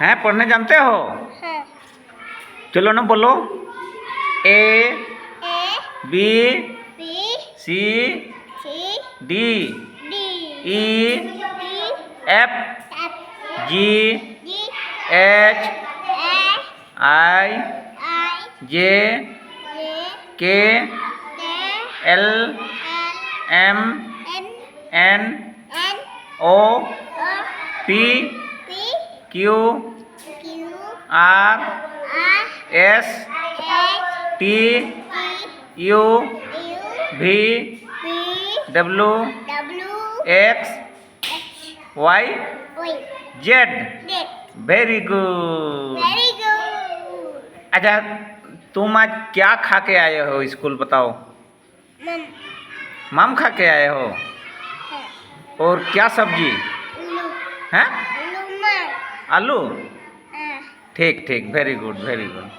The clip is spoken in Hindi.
हैं पढ़ने जानते हो? हाँ। चलो ना बोलो। A A B B C C D D E E F F G G H A I I J J K K L L M N N N O O P P Q Q R R S H T T U U भी P W W X H Y Y Z. Z. Very good. Very good. अच्छा तुम आज क्या खा के आए हो स्कूल बताओ? मम मम खा के आए हो? है और क्या सब्जी लू है? लू मम आलू। हाँ। ठीक ठीक वेरी गुड वेरी गुड।